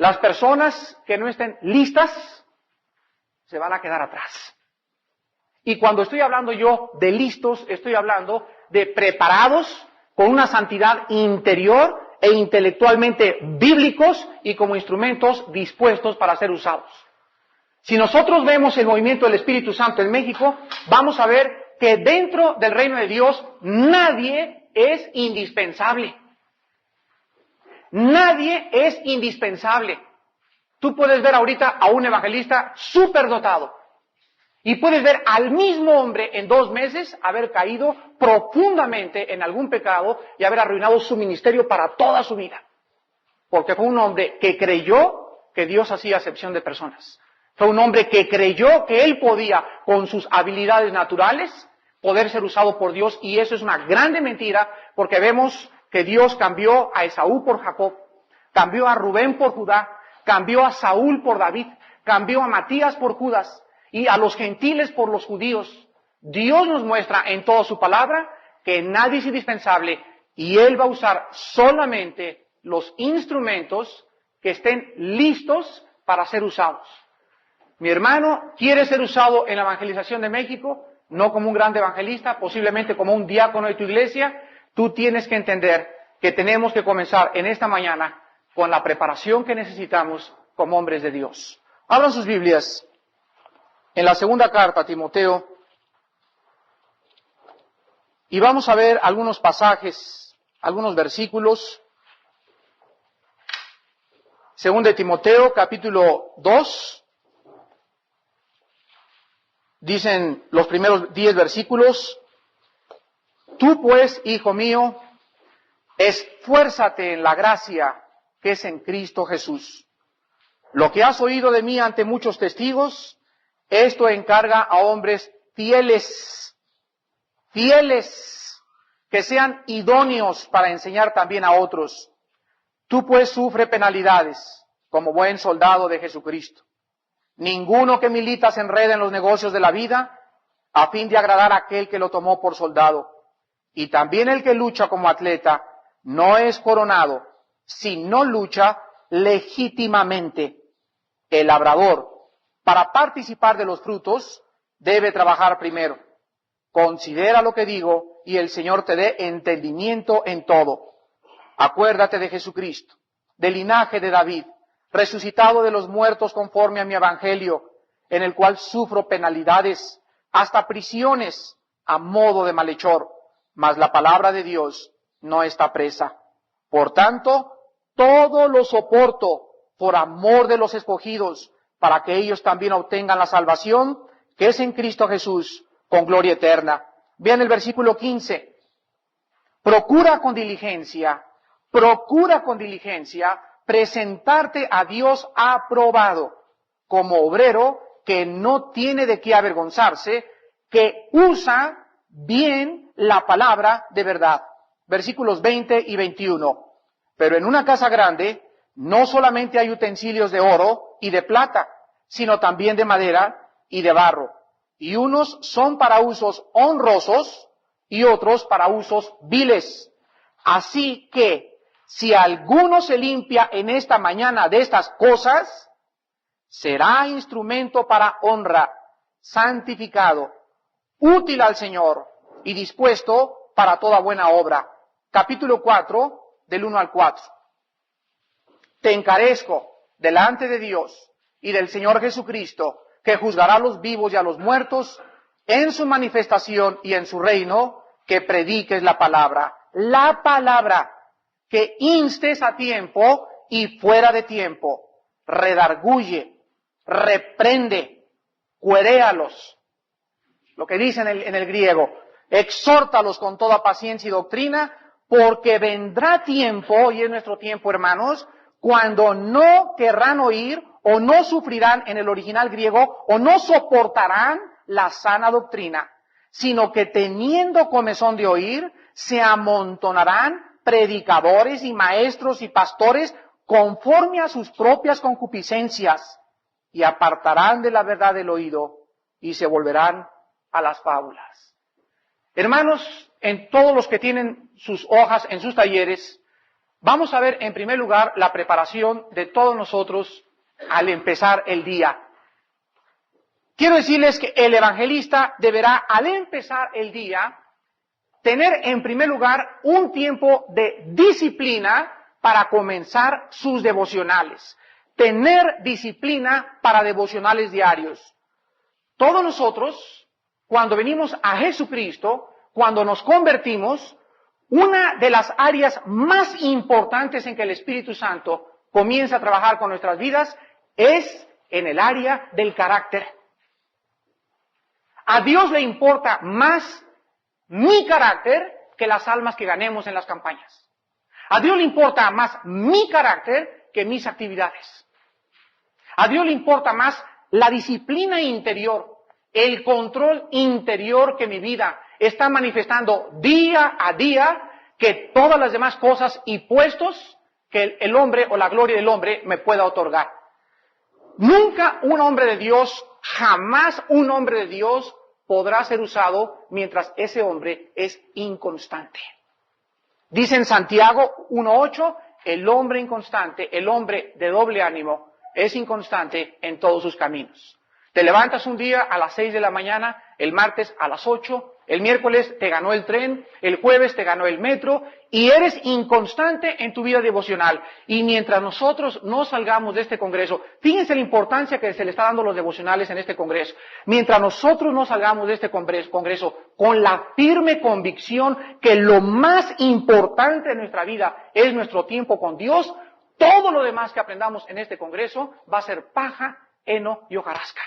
Las personas que no estén listas se van a quedar atrás. Y cuando estoy hablando yo de listos, estoy hablando de preparados con una santidad interior e intelectualmente bíblicos y como instrumentos dispuestos para ser usados. Si nosotros vemos el movimiento del Espíritu Santo en México, vamos a ver que dentro del reino de Dios nadie es indispensable. Nadie es indispensable. Tú puedes ver ahorita a un evangelista superdotado y puedes ver al mismo hombre en 2 meses haber caído profundamente en algún pecado y haber arruinado su ministerio para toda su vida. Porque fue un hombre que creyó que Dios hacía acepción de personas. Fue un hombre que creyó que él podía, con sus habilidades naturales, poder ser usado por Dios, y eso es una grande mentira, porque vemos que Dios cambió a Esaú por Jacob, cambió a Rubén por Judá, cambió a Saúl por David, cambió a Matías por Judas, y a los gentiles por los judíos. Dios nos muestra en toda su palabra que nadie es indispensable, y Él va a usar solamente los instrumentos que estén listos para ser usados. Mi hermano quiere ser usado en la evangelización de México, no como un gran evangelista, posiblemente como un diácono de tu iglesia. Tú tienes que entender que tenemos que comenzar en esta mañana con la preparación que necesitamos como hombres de Dios. Abran sus Biblias en la segunda carta a Timoteo y vamos a ver algunos pasajes, algunos versículos. Segunda de Timoteo, capítulo 2. Dicen los primeros 10 versículos: Tú pues, hijo mío, esfuérzate en la gracia que es en Cristo Jesús. Lo que has oído de mí ante muchos testigos, esto encarga a hombres fieles, que sean idóneos para enseñar también a otros. Tú pues sufre penalidades como buen soldado de Jesucristo. Ninguno que milita se enreda en los negocios de la vida a fin de agradar a aquel que lo tomó por soldado. Y también el que lucha como atleta no es coronado si no lucha legítimamente. El labrador, para participar de los frutos, debe trabajar primero. Considera lo que digo y el Señor te dé entendimiento en todo. Acuérdate de Jesucristo, del linaje de David, resucitado de los muertos conforme a mi evangelio, en el cual sufro penalidades, hasta prisiones, a modo de malhechor, mas la palabra de Dios no está presa. Por tanto, todo lo soporto por amor de los escogidos, para que ellos también obtengan la salvación que es en Cristo Jesús, con gloria eterna. Vean el versículo 15. Procura con diligencia, presentarte a Dios aprobado, como obrero que no tiene de qué avergonzarse, que usa bien la palabra de verdad. Versículos 20 y 21. Pero en una casa grande no solamente hay utensilios de oro y de plata, sino también de madera y de barro. Y unos son para usos honrosos y otros para usos viles. Así que, si alguno se limpia en esta mañana de estas cosas, será instrumento para honra, santificado, útil al Señor y dispuesto para toda buena obra. Capítulo 4, del 1 al 4. Te encarezco delante de Dios y del Señor Jesucristo, que juzgará a los vivos y a los muertos en su manifestación y en su reino, que prediques la palabra, que instes a tiempo y fuera de tiempo, redarguye, reprende, cueréalos, lo que dice en el griego, exhórtalos con toda paciencia y doctrina, porque vendrá tiempo, y es nuestro tiempo, hermanos, cuando no querrán oír o no sufrirán en el original griego o no soportarán la sana doctrina, sino que teniendo comezón de oír, se amontonarán predicadores y maestros y pastores conforme a sus propias concupiscencias, y apartarán de la verdad el oído y se volverán a las fábulas. Hermanos, en todos los que tienen sus hojas en sus talleres, Vamos a ver en primer lugar la preparación de todos nosotros al empezar el día. Quiero decirles que el evangelista deberá, al empezar el día, tener en primer lugar un tiempo de disciplina para comenzar sus devocionales. Tener disciplina para devocionales diarios. Todos nosotros, cuando venimos a Jesucristo, cuando nos convertimos, una de las áreas más importantes en que el Espíritu Santo comienza a trabajar con nuestras vidas es en el área del carácter. A Dios le importa más mi carácter que las almas que ganemos en las campañas. A Dios le importa más mi carácter que mis actividades. A Dios le importa más la disciplina interior, el control interior que mi vida está manifestando día a día, que todas las demás cosas y puestos que el hombre o la gloria del hombre me pueda otorgar. Nunca un hombre de Dios, jamás un hombre de Dios podrá ser usado mientras ese hombre es inconstante. Dice en Santiago 1:8, el hombre inconstante, el hombre de doble ánimo, es inconstante en todos sus caminos. Te levantas un día a las 6 de la mañana, el martes a las 8, el miércoles te ganó el tren, el jueves te ganó el metro, y eres inconstante en tu vida devocional. Y mientras nosotros no salgamos de este congreso, fíjense la importancia que se le está dando a los devocionales en este congreso. Mientras nosotros no salgamos de este congreso con la firme convicción que lo más importante de nuestra vida es nuestro tiempo con Dios, todo lo demás que aprendamos en este congreso va a ser paja, heno y hojarasca.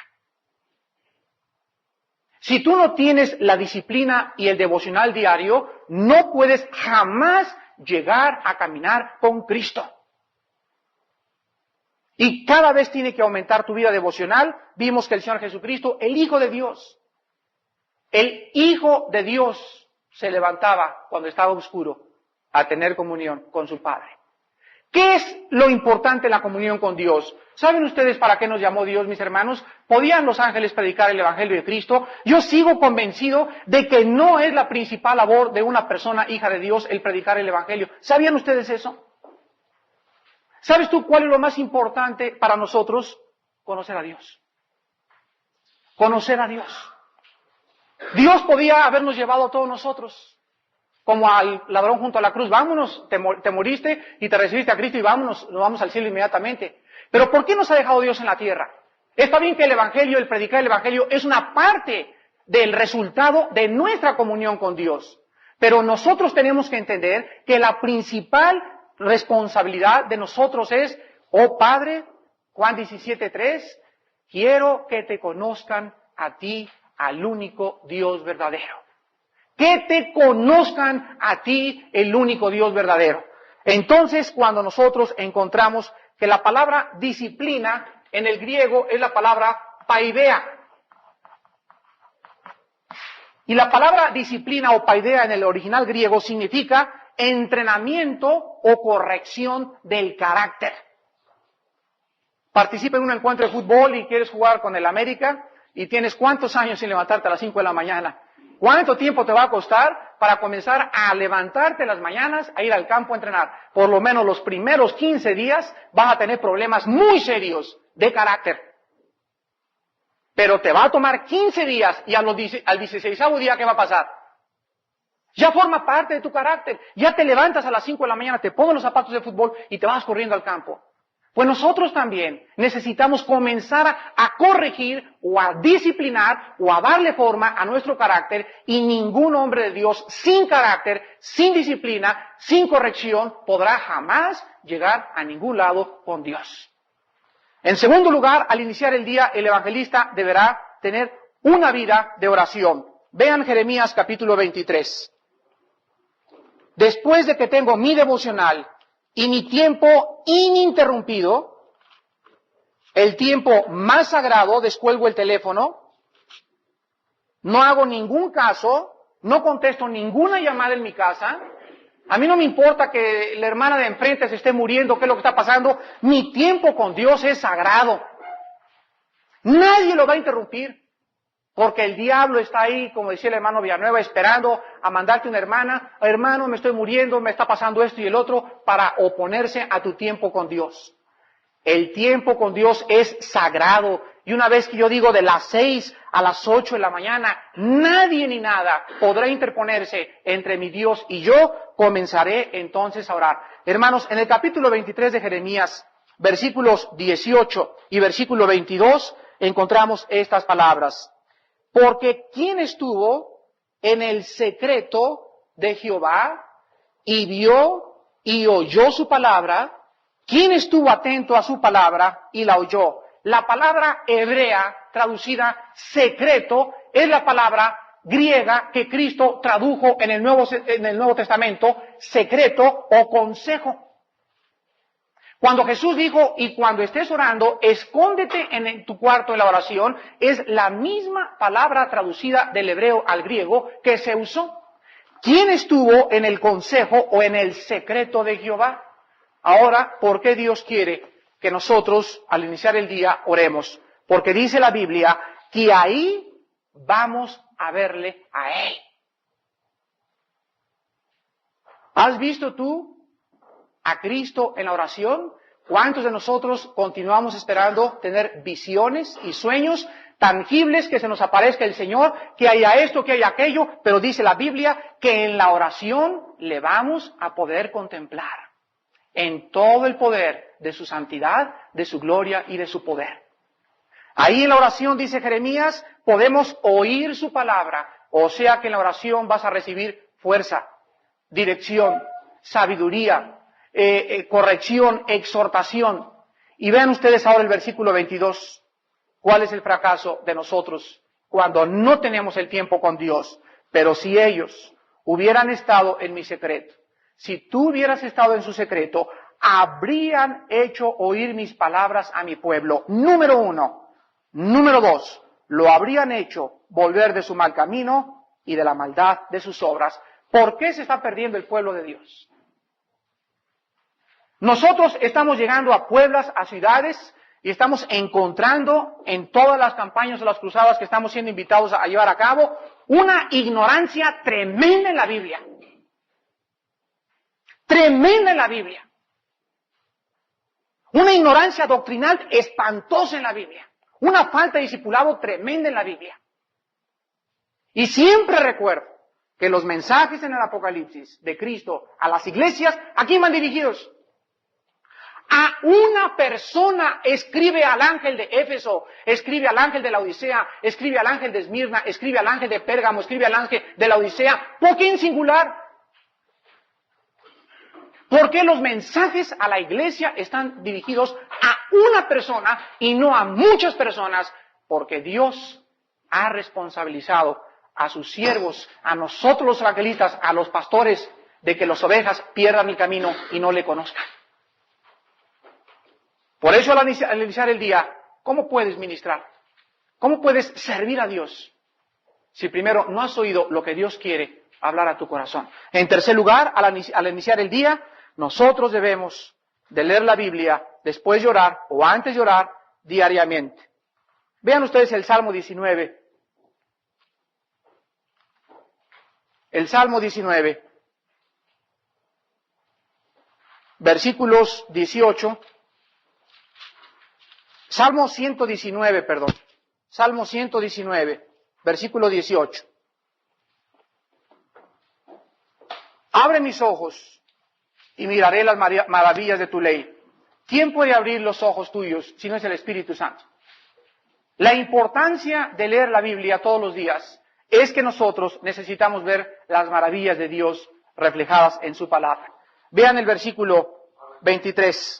Si tú no tienes la disciplina y el devocional diario, no puedes jamás llegar a caminar con Cristo. Y cada vez tiene que aumentar tu vida devocional. Vimos que el Señor Jesucristo, el Hijo de Dios, se levantaba cuando estaba oscuro a tener comunión con su Padre. ¿Qué es lo importante en la comunión con Dios? ¿Saben ustedes para qué nos llamó Dios, mis hermanos? ¿Podían los ángeles predicar el Evangelio de Cristo? Yo sigo convencido de que no es la principal labor de una persona hija de Dios el predicar el Evangelio. ¿Sabían ustedes eso? ¿Sabes tú cuál es lo más importante para nosotros? Conocer a Dios. Conocer a Dios. Dios podía habernos llevado a todos nosotros. Como al ladrón junto a la cruz, vámonos, te moriste y te recibiste a Cristo y vámonos, nos vamos al cielo inmediatamente. Pero ¿por qué nos ha dejado Dios en la tierra? Está bien que el Evangelio, el predicar el Evangelio es una parte del resultado de nuestra comunión con Dios. Pero nosotros tenemos que entender que la principal responsabilidad de nosotros es, oh Padre, Juan 17:3, quiero que te conozcan a ti, al único Dios verdadero. Que te conozcan a ti, el único Dios verdadero. Entonces, cuando nosotros encontramos que la palabra disciplina en el griego es la palabra paideia. Y la palabra disciplina o paideia en el original griego significa entrenamiento o corrección del carácter. Participa en un encuentro de fútbol y quieres jugar con el América y tienes ¿cuántos años sin levantarte a las 5 de la mañana? ¿Cuánto tiempo te va a costar para comenzar a levantarte en las mañanas a ir al campo a entrenar? Por lo menos los primeros 15 días vas a tener problemas muy serios de carácter. Pero te va a tomar 15 días y al 16º día, ¿qué va a pasar? Ya forma parte de tu carácter. Ya te levantas a las 5 de la mañana, te pones los zapatos de fútbol y te vas corriendo al campo. Pues nosotros también necesitamos comenzar a corregir o a disciplinar o a darle forma a nuestro carácter, y ningún hombre de Dios sin carácter, sin disciplina, sin corrección podrá jamás llegar a ningún lado con Dios. En segundo lugar, al iniciar el día, el evangelista deberá tener una vida de oración. Vean Jeremías capítulo 23. Después de que tengo mi devocional y mi tiempo ininterrumpido, el tiempo más sagrado, descuelgo el teléfono, no hago ningún caso, no contesto ninguna llamada en mi casa, a mí no me importa que la hermana de enfrente se esté muriendo, qué es lo que está pasando, mi tiempo con Dios es sagrado. Nadie lo va a interrumpir. Porque el diablo está ahí, como decía el hermano Villanueva, esperando a mandarte una hermana. Hermano, me estoy muriendo, me está pasando esto y el otro, para oponerse a tu tiempo con Dios. El tiempo con Dios es sagrado. Y una vez que yo digo de las 6 a las 8 de la mañana, nadie ni nada podrá interponerse entre mi Dios y yo, comenzaré entonces a orar. Hermanos, en el capítulo 23 de Jeremías, versículos 18 y versículo 22, encontramos estas palabras. Porque ¿quién estuvo en el secreto de Jehová y vio y oyó su palabra? ¿Quién estuvo atento a su palabra y la oyó? La palabra hebrea traducida secreto es la palabra griega que Cristo tradujo en el Nuevo Testamento, secreto o consejo. Cuando Jesús dijo, y cuando estés orando, escóndete en tu cuarto en la oración, es la misma palabra traducida del hebreo al griego que se usó. ¿Quién estuvo en el consejo o en el secreto de Jehová? Ahora, ¿por qué Dios quiere que nosotros, al iniciar el día, oremos? Porque dice la Biblia que ahí vamos a verle a Él. ¿Has visto tú a Cristo en la oración? ¿Cuántos de nosotros continuamos esperando tener visiones y sueños tangibles, que se nos aparezca el Señor, que haya esto, que haya aquello? Pero dice la Biblia que en la oración le vamos a poder contemplar en todo el poder de su santidad, de su gloria y de su poder. Ahí en la oración, dice Jeremías, podemos oír su palabra, o sea que en la oración vas a recibir fuerza, dirección, sabiduría, corrección, exhortación. Y vean ustedes ahora el versículo 22. ¿Cuál es el fracaso de nosotros cuando no tenemos el tiempo con Dios? Pero si ellos hubieran estado en mi secreto, si tú hubieras estado en su secreto, habrían hecho oír mis palabras a mi pueblo. Número 1. Número 2. Lo habrían hecho volver de su mal camino y de la maldad de sus obras. ¿Por qué se está perdiendo el pueblo de Dios? Nosotros estamos llegando a pueblos, a ciudades, y estamos encontrando en todas las campañas o las cruzadas que estamos siendo invitados a llevar a cabo, una ignorancia tremenda en la Biblia. Tremenda en la Biblia. Una ignorancia doctrinal espantosa en la Biblia. Una falta de discipulado tremenda en la Biblia. Y siempre recuerdo que los mensajes en el Apocalipsis de Cristo a las iglesias, ¿a quién van dirigidos? A una persona. Escribe al ángel de Éfeso, escribe al ángel de la Odisea, escribe al ángel de Esmirna, escribe al ángel de Pérgamo, escribe al ángel de la Odisea. ¿Por qué en singular? ¿Por qué los mensajes a la iglesia están dirigidos a una persona y no a muchas personas? Porque Dios ha responsabilizado a sus siervos, a nosotros los evangelistas, a los pastores, de que las ovejas pierdan el camino y no le conozcan. Por eso al iniciar el día, ¿cómo puedes ministrar? ¿Cómo puedes servir a Dios si primero no has oído lo que Dios quiere hablar a tu corazón? En tercer lugar, al iniciar el día, nosotros debemos de leer la Biblia después de orar o antes de orar diariamente. Vean ustedes el Salmo 19. El Salmo 19, versículos 18. Salmo 119, perdón. Salmo 119, versículo 18. Abre mis ojos y miraré las maravillas de tu ley. ¿Quién puede abrir los ojos tuyos si no es el Espíritu Santo? La importancia de leer la Biblia todos los días es que nosotros necesitamos ver las maravillas de Dios reflejadas en su palabra. Vean el versículo 23.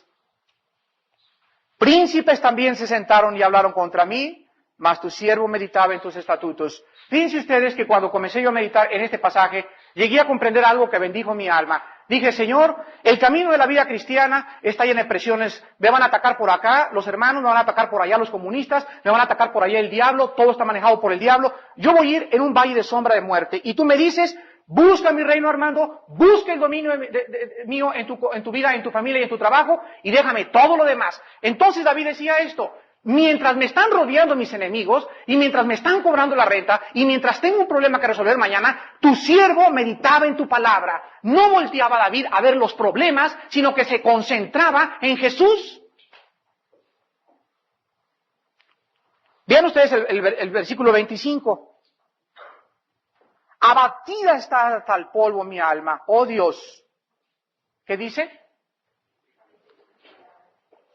Príncipes también se sentaron y hablaron contra mí, mas tu siervo meditaba en tus estatutos. Fíjense ustedes que cuando comencé yo a meditar en este pasaje, llegué a comprender algo que bendijo mi alma. Dije, Señor, el camino de la vida cristiana está lleno de presiones. Me van a atacar por acá los hermanos, me van a atacar por allá los comunistas, me van a atacar por allá el diablo, todo está manejado por el diablo. Yo voy a ir en un valle de sombra de muerte. Y tú me dices, busca mi reino, Armando, busca el dominio mío en tu vida, en tu familia y en tu trabajo, y déjame todo lo demás. Entonces David decía esto, Mientras me están rodeando mis enemigos, y mientras me están cobrando la renta, y mientras tengo un problema que resolver mañana, tu siervo meditaba en tu palabra. No volteaba a David a ver los problemas, sino que se concentraba en Jesús. Vean ustedes el versículo 25. Abatida está hasta el polvo mi alma, oh Dios. ¿Qué dice?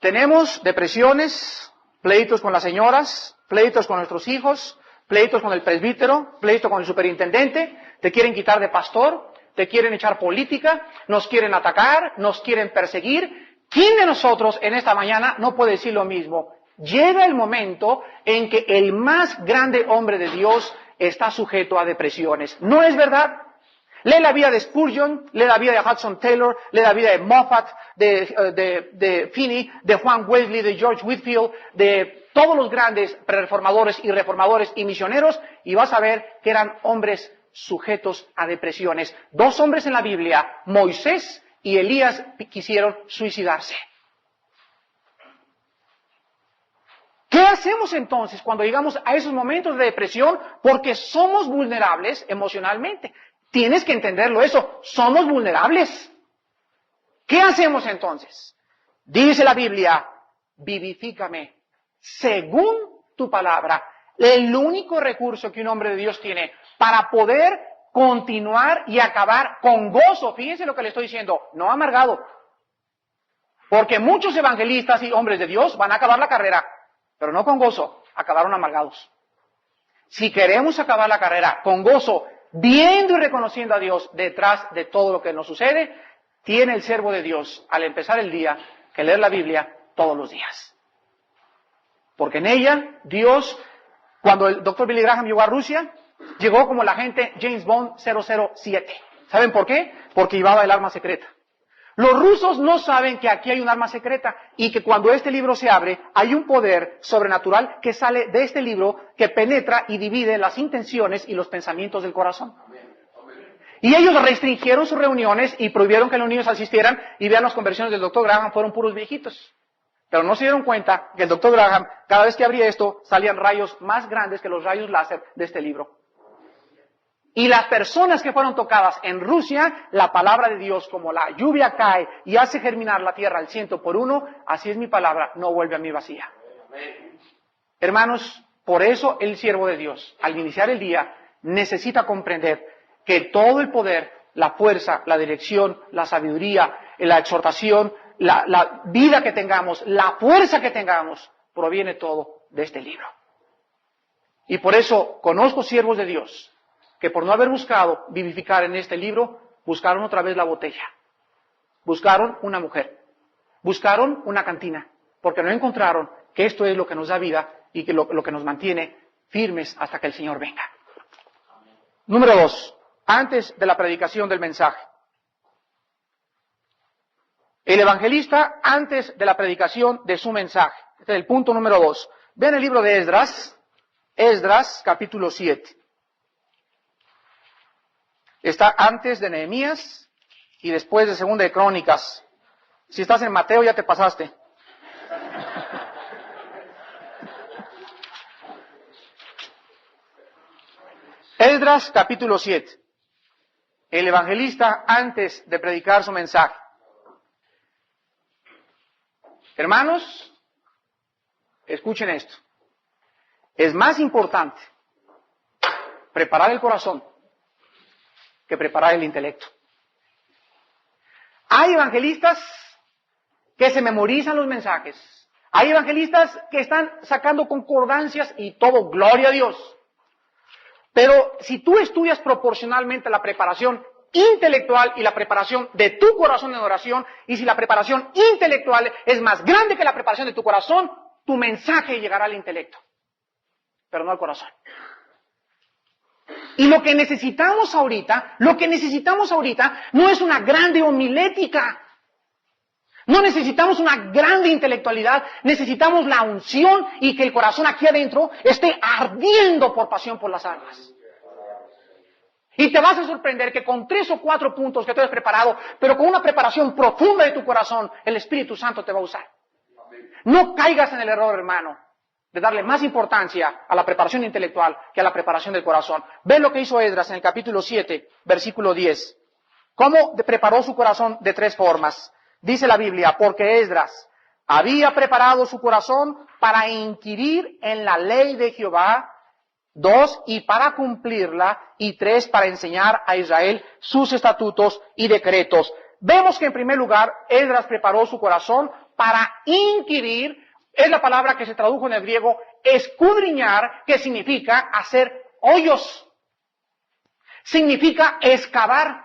Tenemos depresiones, pleitos con las señoras, pleitos con nuestros hijos, pleitos con el presbítero, pleito con el superintendente, te quieren quitar de pastor, te quieren echar política, nos quieren atacar, nos quieren perseguir. ¿Quién de nosotros en esta mañana no puede decir lo mismo? Llega el momento en que el más grande hombre de Dios está sujeto a depresiones. ¿No es verdad? Lee la vida de Spurgeon, lee la vida de Hudson Taylor, lee la vida de Moffat, de Finney, de Juan Wesley, de George Whitefield, de todos los grandes prereformadores y reformadores y misioneros, y vas a ver que eran hombres sujetos a depresiones. Dos hombres en la Biblia, Moisés y Elías, quisieron suicidarse. ¿Qué hacemos entonces cuando llegamos a esos momentos de depresión? Porque somos vulnerables emocionalmente. Tienes que entenderlo eso, somos vulnerables. ¿Qué hacemos entonces? Dice la Biblia, vivifícame según tu palabra. El único recurso que un hombre de Dios tiene para poder continuar y acabar con gozo, fíjense lo que le estoy diciendo, no amargado. Porque muchos evangelistas y hombres de Dios van a acabar la carrera, pero no con gozo, acabaron amargados. Si queremos acabar la carrera con gozo, viendo y reconociendo a Dios detrás de todo lo que nos sucede, tiene el siervo de Dios, al empezar el día, que leer la Biblia todos los días. Porque en ella, Dios, cuando el doctor Billy Graham llegó a Rusia, llegó como el agente James Bond 007. ¿Saben por qué? Porque llevaba el arma secreta. Los rusos no saben que aquí hay un arma secreta y que cuando este libro se abre, hay un poder sobrenatural que sale de este libro que penetra y divide las intenciones y los pensamientos del corazón. Y ellos restringieron sus reuniones y prohibieron que los niños asistieran, y vean las conversiones del doctor Graham, fueron puros viejitos. Pero no se dieron cuenta que el doctor Graham, cada vez que abría esto, salían rayos más grandes que los rayos láser de este libro. Y las personas que fueron tocadas en Rusia, la palabra de Dios, como la lluvia cae y hace germinar la tierra al 100%, así es mi palabra, no vuelve a mí vacía. Hermanos, por eso el siervo de Dios, al iniciar el día, necesita comprender que todo el poder, la fuerza, la dirección, la sabiduría, la exhortación, la vida que tengamos, la fuerza que tengamos, proviene todo de este libro. Y por eso conozco siervos de Dios que por no haber buscado vivificar en este libro, buscaron otra vez la botella, buscaron una mujer, buscaron una cantina, porque no encontraron que esto es lo que nos da vida y que lo que nos mantiene firmes hasta que el Señor venga. Número 2, antes de la predicación del mensaje. El evangelista antes de la predicación de su mensaje. Este es el punto número 2. Vean el libro de Esdras capítulo 7. Está antes de Nehemías y después de Segunda de Crónicas. Si estás en Mateo ya te pasaste. Esdras capítulo 7. El evangelista antes de predicar su mensaje. Hermanos, escuchen esto. Es más importante preparar el corazón que preparar el intelecto. Hay evangelistas que se memorizan los mensajes. Hay evangelistas que están sacando concordancias y todo, gloria a Dios. Pero si tú estudias proporcionalmente la preparación intelectual y la preparación de tu corazón en oración, y si la preparación intelectual es más grande que la preparación de tu corazón, tu mensaje llegará al intelecto, pero no al corazón. Y lo que necesitamos ahorita no es una grande homilética. No necesitamos una grande intelectualidad, necesitamos la unción y que el corazón aquí adentro esté ardiendo por pasión por las almas. Y te vas a sorprender que con 3 o 4 puntos que tú has preparado, pero con una preparación profunda de tu corazón, el Espíritu Santo te va a usar. No caigas en el error, hermano. de darle más importancia a la preparación intelectual que a la preparación del corazón. Ve lo que hizo Esdras en el capítulo 7, versículo 10. ¿Cómo preparó su corazón? De 3 formas. Dice la Biblia, porque Esdras había preparado su corazón para inquirir en la ley de Jehová, 2, y para cumplirla, y 3, para enseñar a Israel sus estatutos y decretos. Vemos que en primer lugar, Esdras preparó su corazón para inquirir, es la palabra que se tradujo en el griego, escudriñar, que significa hacer hoyos, significa excavar.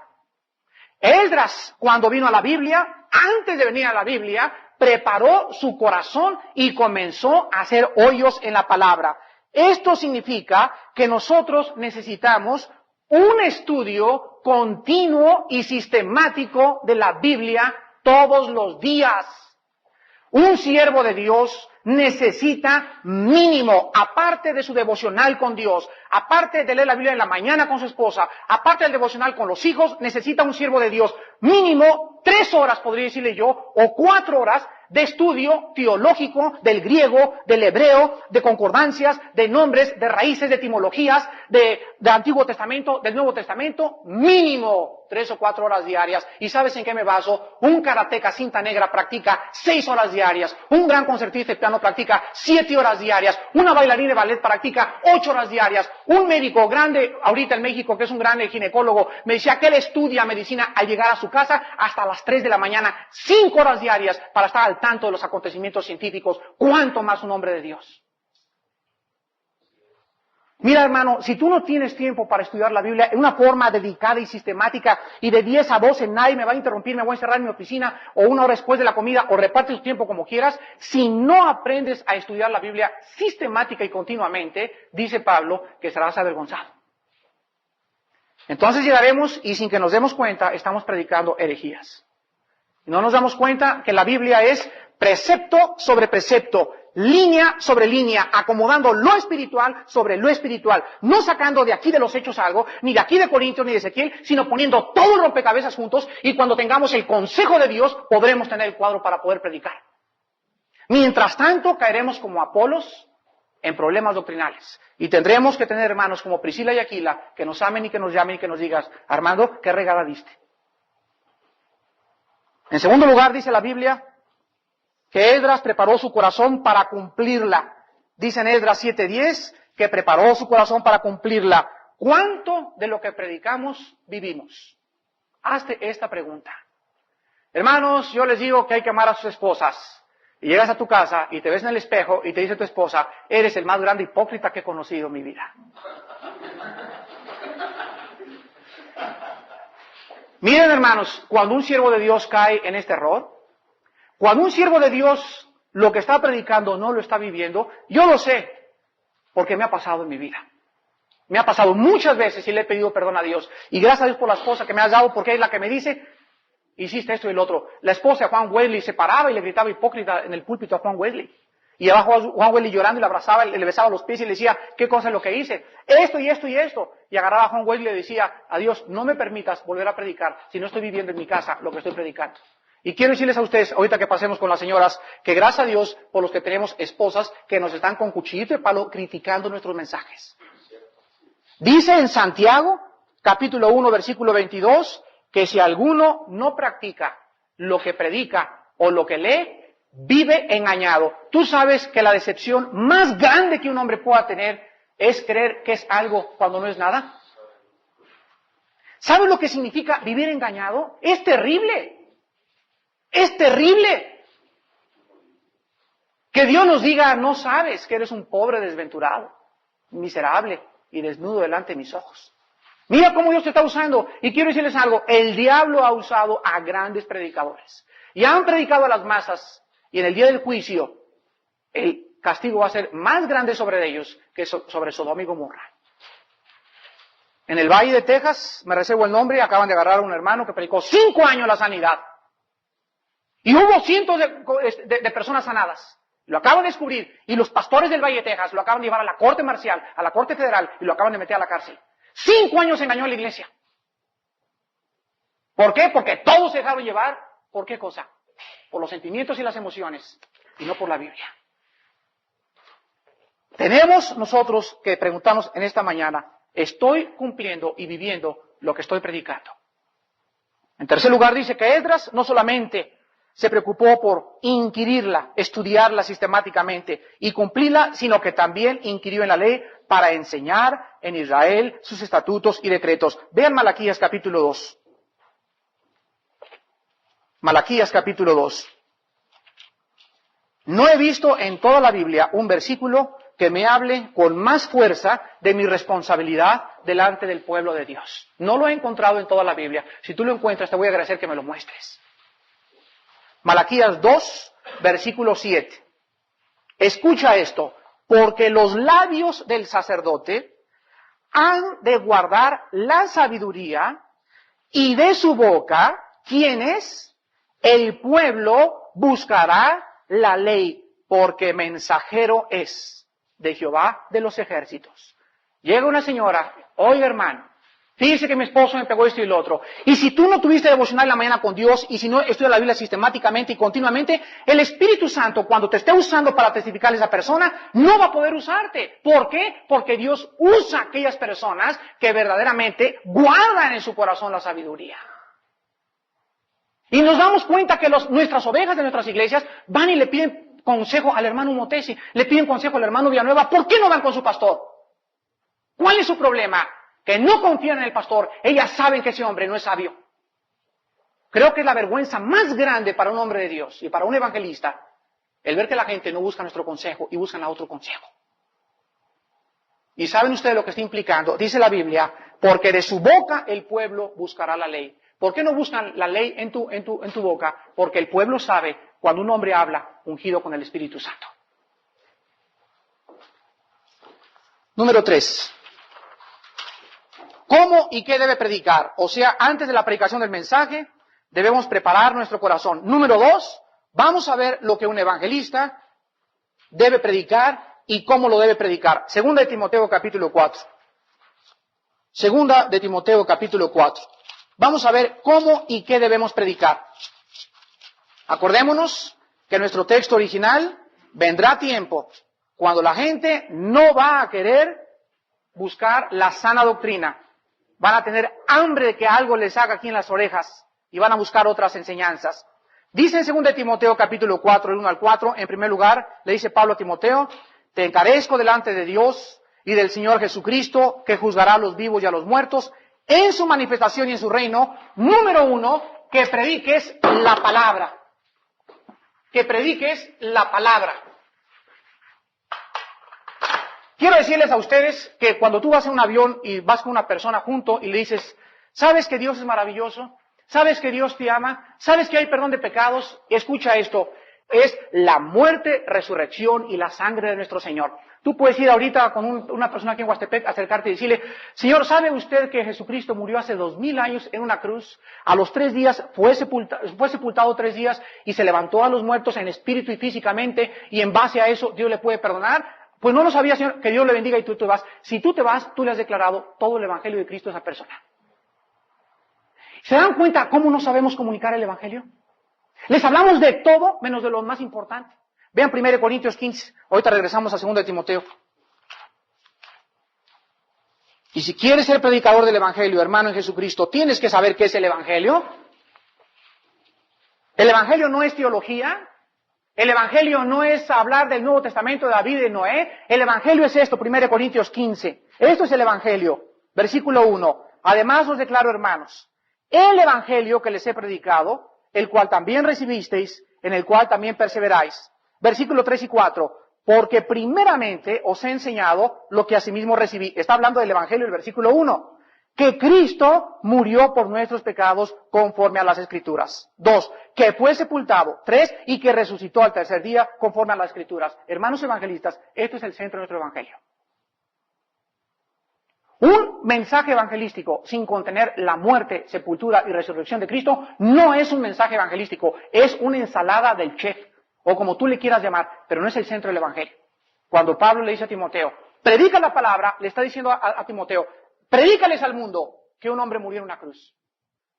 Esdras, cuando vino a la Biblia, antes de venir a la Biblia, preparó su corazón y comenzó a hacer hoyos en la palabra. Esto significa que nosotros necesitamos un estudio continuo y sistemático de la Biblia todos los días. Un siervo de Dios necesita mínimo, aparte de su devocional con Dios, aparte de leer la Biblia en la mañana con su esposa, aparte del devocional con los hijos, necesita un siervo de Dios mínimo 3 horas, podría decirle yo, o 4 horas de estudio teológico del griego, del hebreo, de concordancias, de nombres, de raíces, de etimologías, de Antiguo Testamento, del Nuevo Testamento, mínimo 3 o 4 horas diarias. ¿Y sabes en qué me baso? Un karateca cinta negra practica 6 horas diarias, un gran concertista de piano practica 7 horas diarias, una bailarina de ballet practica 8 horas diarias, un médico grande ahorita en México, que es un gran ginecólogo, me decía que él estudia medicina al llegar a su casa hasta las 3 de la mañana, 5 horas diarias para estar al tanto de los acontecimientos científicos. ¿Cuánto más un hombre de Dios? Mira, hermano, si tú no tienes tiempo para estudiar la Biblia en una forma dedicada y sistemática, y de 10 a 12 nadie me va a interrumpir, me voy a encerrar en mi oficina, o 1 hora después de la comida, o reparte tu tiempo como quieras, si no aprendes a estudiar la Biblia sistemática y continuamente, dice Pablo, que serás avergonzado. Entonces llegaremos, y sin que nos demos cuenta, estamos predicando herejías. No nos damos cuenta que la Biblia es precepto sobre precepto, línea sobre línea, acomodando lo espiritual sobre lo espiritual, no sacando de aquí de los Hechos algo, ni de aquí de Corintios ni de Ezequiel, sino poniendo todo el rompecabezas juntos, y cuando tengamos el consejo de Dios, podremos tener el cuadro para poder predicar. Mientras tanto, caeremos como Apolos en problemas doctrinales, y tendremos que tener hermanos como Priscila y Aquila, que nos amen y que nos llamen y que nos digas, Armando, ¿qué regada diste? En segundo lugar, dice la Biblia, que Esdras preparó su corazón para cumplirla. Dice en Esdras 7:10 que preparó su corazón para cumplirla. ¿Cuánto de lo que predicamos vivimos? Hazte esta pregunta. Hermanos, yo les digo que hay que amar a sus esposas. Y llegas a tu casa y te ves en el espejo y te dice tu esposa, eres el más grande hipócrita que he conocido en mi vida. Miren, hermanos, cuando un siervo de Dios cae en este error, cuando un siervo de Dios lo que está predicando no lo está viviendo, yo lo sé, porque me ha pasado en mi vida. Me ha pasado muchas veces y le he pedido perdón a Dios. Y gracias a Dios por la esposa que me has dado, porque es la que me dice, hiciste esto y lo otro. La esposa de Juan Wesley se paraba y le gritaba hipócrita en el púlpito a Juan Wesley. Y abajo Juan Wesley llorando y le abrazaba, le besaba los pies y le decía, ¿qué cosa es lo que hice? Esto y esto y esto. Y agarraba a Juan Wesley y le decía, a Dios, no me permitas volver a predicar si no estoy viviendo en mi casa lo que estoy predicando. Y quiero decirles a ustedes, ahorita que pasemos con las señoras, que gracias a Dios por los que tenemos esposas que nos están con cuchillito de palo criticando nuestros mensajes. Dice en Santiago, capítulo 1, versículo 22, que si alguno no practica lo que predica o lo que lee, vive engañado. Tú sabes que la decepción más grande que un hombre pueda tener es creer que es algo cuando no es nada. ¿Sabes lo que significa vivir engañado? Es terrible. Es terrible. Que Dios nos diga, no sabes que eres un pobre desventurado, miserable y desnudo delante de mis ojos. Mira cómo Dios te está usando. Y quiero decirles algo, el diablo ha usado a grandes predicadores. Y han predicado a las masas. Y en el día del juicio, el castigo va a ser más grande sobre ellos que sobre Sodoma y Gomorra. En el Valle de Texas, me reservo el nombre, acaban de agarrar a un hermano que predicó 5 años la sanidad. Y hubo cientos de personas sanadas. Lo acaban de descubrir. Y los pastores del Valle de Texas lo acaban de llevar a la corte marcial, a la corte federal, y lo acaban de meter a la cárcel. 5 años engañó a la iglesia. ¿Por qué? Porque todos se dejaron llevar. ¿Por qué cosa? Por los sentimientos y las emociones, y no por la Biblia. Tenemos nosotros que preguntarnos en esta mañana, ¿estoy cumpliendo y viviendo lo que estoy predicando? En tercer lugar dice que Esdras no solamente se preocupó por inquirirla, estudiarla sistemáticamente y cumplirla, sino que también inquirió en la ley para enseñar en Israel sus estatutos y decretos. Vean Malaquías capítulo 2. Malaquías capítulo 2. No he visto en toda la Biblia un versículo que me hable con más fuerza de mi responsabilidad delante del pueblo de Dios. No lo he encontrado en toda la Biblia. Si tú lo encuentras, te voy a agradecer que me lo muestres. Malaquías 2, versículo 7. Escucha esto, porque los labios del sacerdote han de guardar la sabiduría y de su boca, ¿quién es? El pueblo buscará la ley, porque mensajero es de Jehová de los ejércitos. Llega una señora, oiga hermano, fíjese que mi esposo me pegó esto y lo otro. Y si tú no tuviste devocional en la mañana con Dios, y si no estudias la Biblia sistemáticamente y continuamente, el Espíritu Santo, cuando te esté usando para testificar a esa persona, no va a poder usarte. ¿Por qué? Porque Dios usa a aquellas personas que verdaderamente guardan en su corazón la sabiduría. Y nos damos cuenta que nuestras ovejas de nuestras iglesias van y le piden consejo al hermano Motesi, le piden consejo al hermano Villanueva. ¿Por qué no van con su pastor? ¿Cuál es su problema? Que no confían en el pastor. Ellas saben que ese hombre no es sabio. Creo que es la vergüenza más grande para un hombre de Dios y para un evangelista el ver que la gente no busca nuestro consejo y buscan a otro consejo. Y saben ustedes lo que está implicando. Dice la Biblia, porque de su boca el pueblo buscará la ley. ¿Por qué no buscan la ley en tu boca? Porque el pueblo sabe cuando un hombre habla ungido con el Espíritu Santo. Número 3. ¿Cómo y qué debe predicar? O sea, antes de la predicación del mensaje, debemos preparar nuestro corazón. Número 2, vamos a ver lo que un evangelista debe predicar y cómo lo debe predicar. Segunda de Timoteo capítulo 4. Segunda de Timoteo capítulo 4. Vamos a ver cómo y qué debemos predicar. Acordémonos que nuestro texto original, vendrá tiempo cuando la gente no va a querer buscar la sana doctrina. Van a tener hambre de que algo les haga aquí en las orejas y van a buscar otras enseñanzas. Dice en 2 de Timoteo capítulo 4, el 1 al 4, en primer lugar, le dice Pablo a Timoteo, te encarezco delante de Dios y del Señor Jesucristo, que juzgará a los vivos y a los muertos, en su manifestación y en su reino. Número 1, que prediques la palabra. Que prediques la palabra. Quiero decirles a ustedes que cuando tú vas en un avión y vas con una persona junto y le dices, ¿sabes que Dios es maravilloso? ¿Sabes que Dios te ama? ¿Sabes que hay perdón de pecados? Escucha esto, es la muerte, resurrección y la sangre de nuestro Señor. Tú puedes ir ahorita con una persona aquí en Huastepec, acercarte y decirle, Señor, ¿sabe usted que Jesucristo murió hace 2000 años en una cruz? A los 3 días fue sepultado 3 días y se levantó a los muertos en espíritu y físicamente, y en base a eso Dios le puede perdonar. Pues no lo sabía, Señor, que Dios le bendiga y tú te vas. Si tú te vas, tú le has declarado todo el Evangelio de Cristo a esa persona. ¿Se dan cuenta cómo no sabemos comunicar el Evangelio? Les hablamos de todo menos de lo más importante. Vean 1 Corintios 15. Ahorita regresamos a 2 de Timoteo. Y si quieres ser predicador del Evangelio, hermano en Jesucristo, tienes que saber qué es el Evangelio. El Evangelio no es teología. El Evangelio no es hablar del Nuevo Testamento de David y de Noé. El Evangelio es esto, 1 Corintios 15. Esto es el Evangelio. Versículo 1. Además os declaro, hermanos, el Evangelio que les he predicado, el cual también recibisteis, en el cual también perseveráis. Versículo 3 y 4. Porque primeramente os he enseñado lo que asimismo recibí. Está hablando del Evangelio, el versículo 1. Que Cristo murió por nuestros pecados conforme a las Escrituras. 2. Que fue sepultado. 3. Y que resucitó al tercer día conforme a las Escrituras. Hermanos evangelistas, esto es el centro de nuestro Evangelio. Un mensaje evangelístico sin contener la muerte, sepultura y resurrección de Cristo no es un mensaje evangelístico, es una ensalada del chef, o como tú le quieras llamar, pero no es el centro del Evangelio. Cuando Pablo le dice a Timoteo, predica la palabra, le está diciendo a Timoteo, predícales al mundo que un hombre murió en una cruz.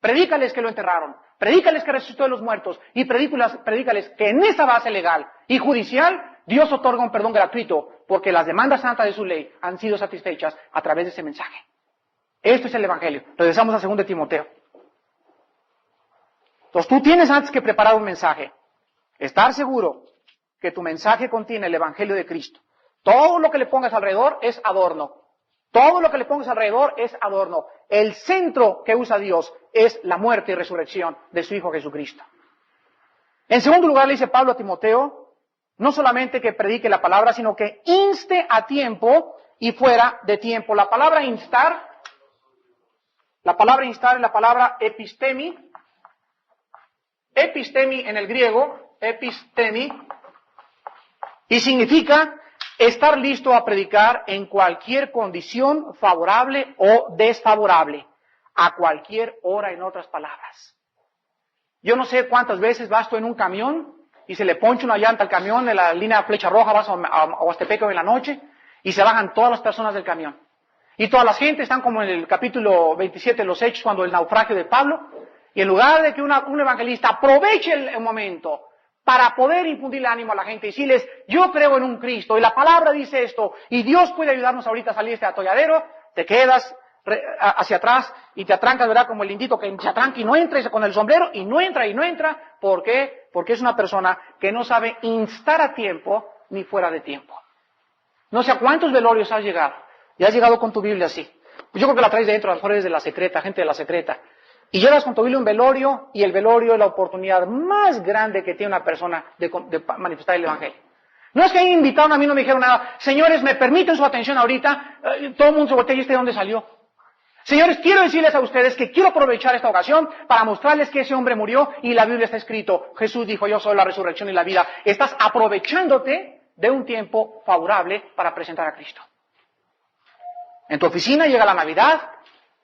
Predícales que lo enterraron, predícales que resucitó de los muertos y predícales que en esa base legal y judicial Dios otorga un perdón gratuito porque las demandas santas de su ley han sido satisfechas a través de ese mensaje. Esto es el Evangelio. Regresamos a 2 Timoteo. Entonces tú tienes antes que preparar un mensaje. Estar seguro que tu mensaje contiene el Evangelio de Cristo. Todo lo que le pongas alrededor es adorno. Todo lo que le pongas alrededor es adorno. El centro que usa Dios es la muerte y resurrección de su Hijo Jesucristo. En segundo lugar, le dice Pablo a Timoteo, no solamente que predique la palabra, sino que inste a tiempo y fuera de tiempo. La palabra instar es la palabra epistemi. Epistemi en el griego, epistemi, y significa estar listo a predicar en cualquier condición favorable o desfavorable, a cualquier hora, en otras palabras. Yo no sé cuántas veces vas tú en un camión y se le poncha una llanta al camión de la línea Flecha Roja, vas a Huastepeco en la noche y se bajan todas las personas del camión. Y toda la gente están como en el capítulo 27 de los Hechos, cuando el naufragio de Pablo, y en lugar de que un evangelista aproveche el momento para poder infundirle ánimo a la gente y decirles, yo creo en un Cristo y la palabra dice esto y Dios puede ayudarnos ahorita a salir de este atolladero, te quedas hacia atrás y te atrancas, ¿verdad? Como el indito que se atranca y no entra con el sombrero y no entra. ¿Por qué? Porque es una persona que no sabe instar a tiempo ni fuera de tiempo. No sé a cuántos velorios has llegado y has llegado con tu Biblia así. Pues yo creo que la traes dentro, a lo mejor eres de la secreta, gente de la secreta. Y llegas con tu Biblia a un velorio, y el velorio es la oportunidad más grande que tiene una persona de manifestar el Evangelio. No es que hayan invitado, a mí no me dijeron nada, señores, ¿me permiten su atención ahorita? Todo el mundo se voltea y ¿de dónde salió? Señores, quiero decirles a ustedes que quiero aprovechar esta ocasión para mostrarles que ese hombre murió y la Biblia está escrito. Jesús dijo, yo soy la resurrección y la vida. Estás aprovechándote de un tiempo favorable para presentar a Cristo. En tu oficina llega la Navidad.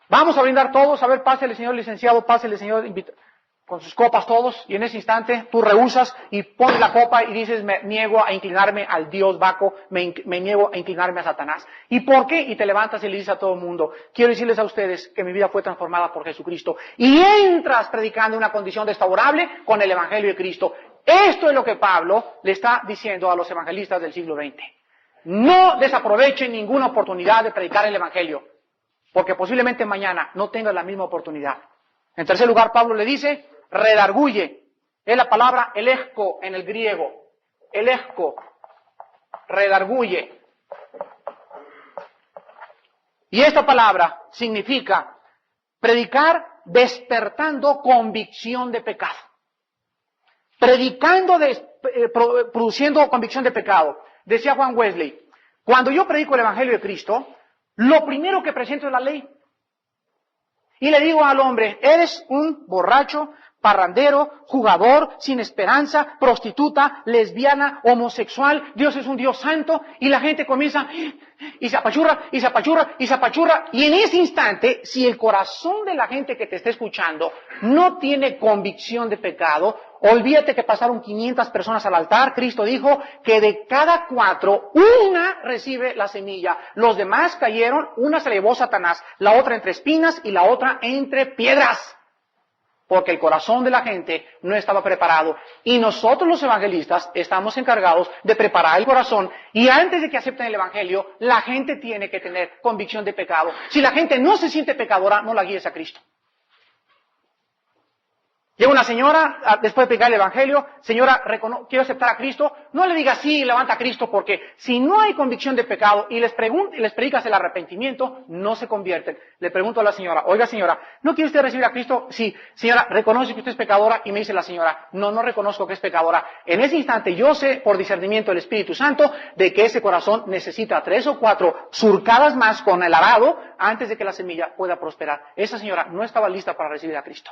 Vamos a brindar todos, a ver, pásele señor licenciado, pásele señor con sus copas todos, y en ese instante tú rehusas y pones la copa y dices, me niego a inclinarme al Dios Baco, me niego a inclinarme a Satanás. ¿Y por qué? Y te levantas y le dices a todo el mundo, quiero decirles a ustedes que mi vida fue transformada por Jesucristo. Y entras predicando una condición desfavorable con el Evangelio de Cristo. Esto es lo que Pablo le está diciendo a los evangelistas del siglo XX. No desaprovechen ninguna oportunidad de predicar el Evangelio, porque posiblemente mañana no tengas la misma oportunidad. En tercer lugar, Pablo le dice, redarguye. Es la palabra elesco en el griego. Elesco. Redarguye. Y esta palabra significa predicar despertando convicción de pecado. Predicando, produciendo convicción de pecado. Decía Juan Wesley, cuando yo predico el Evangelio de Cristo, lo primero que presento es la ley. Y le digo al hombre, eres un borracho, parrandero, jugador, sin esperanza, prostituta, lesbiana, homosexual, Dios es un Dios santo, y la gente comienza, y se apachurra, y se apachurra, y se apachurra, y en ese instante, si el corazón de la gente que te está escuchando no tiene convicción de pecado, olvídate que pasaron 500 personas al altar. Cristo dijo que de cada 4, una recibe la semilla. Los demás cayeron, una se llevó Satanás, la otra entre espinas y la otra entre piedras. Porque el corazón de la gente no estaba preparado. Y nosotros los evangelistas estamos encargados de preparar el corazón. Y antes de que acepten el evangelio, la gente tiene que tener convicción de pecado. Si la gente no se siente pecadora, no la guíes a Cristo. Llega una señora, después de predicar el evangelio, señora, quiero aceptar a Cristo. No le digas sí, levanta a Cristo, porque si no hay convicción de pecado y les predicas el arrepentimiento, no se convierten. Le pregunto a la señora, oiga señora, ¿no quiere usted recibir a Cristo? Sí. Señora, ¿reconoce que usted es pecadora? Y me dice la señora, no reconozco que es pecadora. En ese instante yo sé, por discernimiento del Espíritu Santo, de que ese corazón necesita 3 o 4 surcadas más con el arado antes de que la semilla pueda prosperar. Esa señora no estaba lista para recibir a Cristo.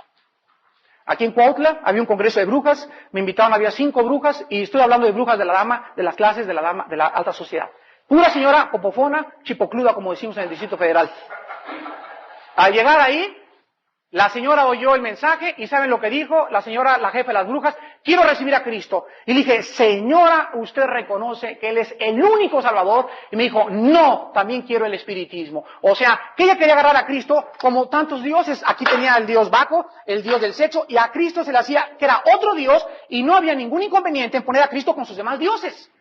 Aquí en Cuautla había un congreso de brujas, me invitaron, había 5 brujas, y estoy hablando de brujas de la dama, de las clases de la dama, de la alta sociedad. Pura señora popofona, chipocluda, como decimos en el Distrito Federal. Al llegar ahí, la señora oyó el mensaje, y ¿saben lo que dijo? La señora, la jefa de las brujas, quiero recibir a Cristo. Y le dije, señora, usted reconoce que Él es el único Salvador. Y me dijo, no, también quiero el espiritismo. O sea, que ella quería agarrar a Cristo como tantos dioses. Aquí tenía el dios Baco, el dios del sexo, y a Cristo se le hacía que era otro dios, y no había ningún inconveniente en poner a Cristo con sus demás dioses.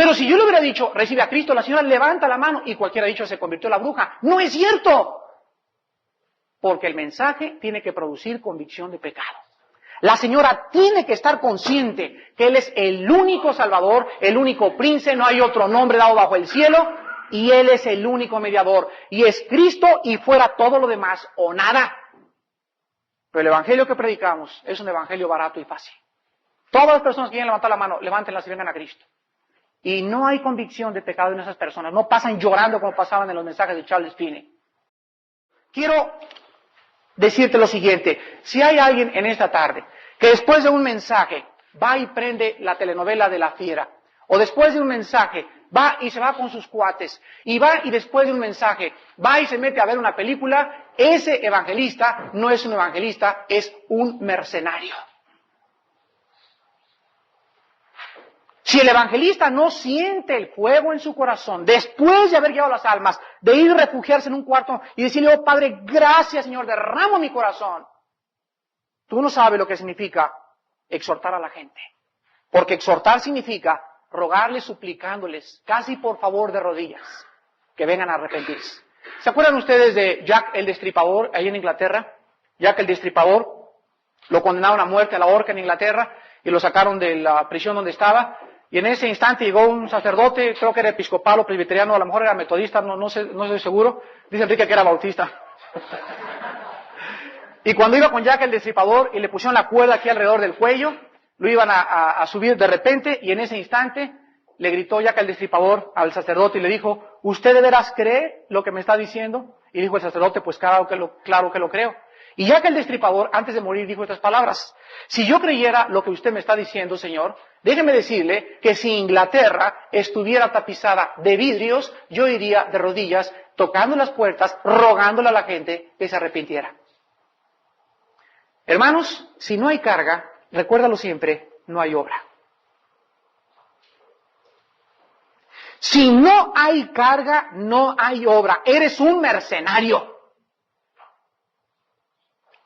Pero si yo le hubiera dicho, recibe a Cristo, la señora levanta la mano y cualquiera ha dicho, se convirtió en la bruja. No es cierto. Porque el mensaje tiene que producir convicción de pecado. La señora tiene que estar consciente que Él es el único Salvador, el único príncipe, no hay otro nombre dado bajo el cielo, y Él es el único mediador. Y es Cristo y fuera todo lo demás o nada. Pero el evangelio que predicamos es un evangelio barato y fácil. Todas las personas que quieren levantar la mano, levántenlas y vengan a Cristo. Y no hay convicción de pecado en esas personas. No pasan llorando como pasaban en los mensajes de Charles Finney. Quiero decirte lo siguiente. Si hay alguien en esta tarde que después de un mensaje va y prende la telenovela de La Fiera, o después de un mensaje va y se va con sus cuates, y va y después de un mensaje va y se mete a ver una película, ese evangelista no es un evangelista, es un mercenario. Si el evangelista no siente el fuego en su corazón, después de haber llevado las almas, de ir a refugiarse en un cuarto y decirle, oh Padre, gracias Señor, derramo mi corazón. Tú no sabes lo que significa exhortar a la gente. Porque exhortar significa rogarles, suplicándoles, casi por favor de rodillas, que vengan a arrepentirse. ¿Se acuerdan ustedes de Jack el Destripador, ahí en Inglaterra? Jack el Destripador, lo condenaron a muerte a la horca en Inglaterra y lo sacaron de la prisión donde estaba. Y en ese instante llegó un sacerdote, creo que era episcopal o presbiteriano, a lo mejor era metodista, no estoy seguro. Dice Enrique que era bautista. Y cuando iba con Jack el Destripador y le pusieron la cuerda aquí alrededor del cuello, lo iban a subir de repente y en ese instante le gritó Jack el Destripador al sacerdote y le dijo, ¿usted de veras cree lo que me está diciendo? Y dijo el sacerdote, pues claro que lo creo. Y Jack el Destripador, antes de morir, dijo estas palabras, si yo creyera lo que usted me está diciendo, Señor, déjeme decirle que si Inglaterra estuviera tapizada de vidrios, yo iría de rodillas, tocando las puertas, rogándole a la gente que se arrepintiera. Hermanos, si no hay carga, recuérdalo siempre, no hay obra. Si no hay carga, no hay obra. Eres un mercenario.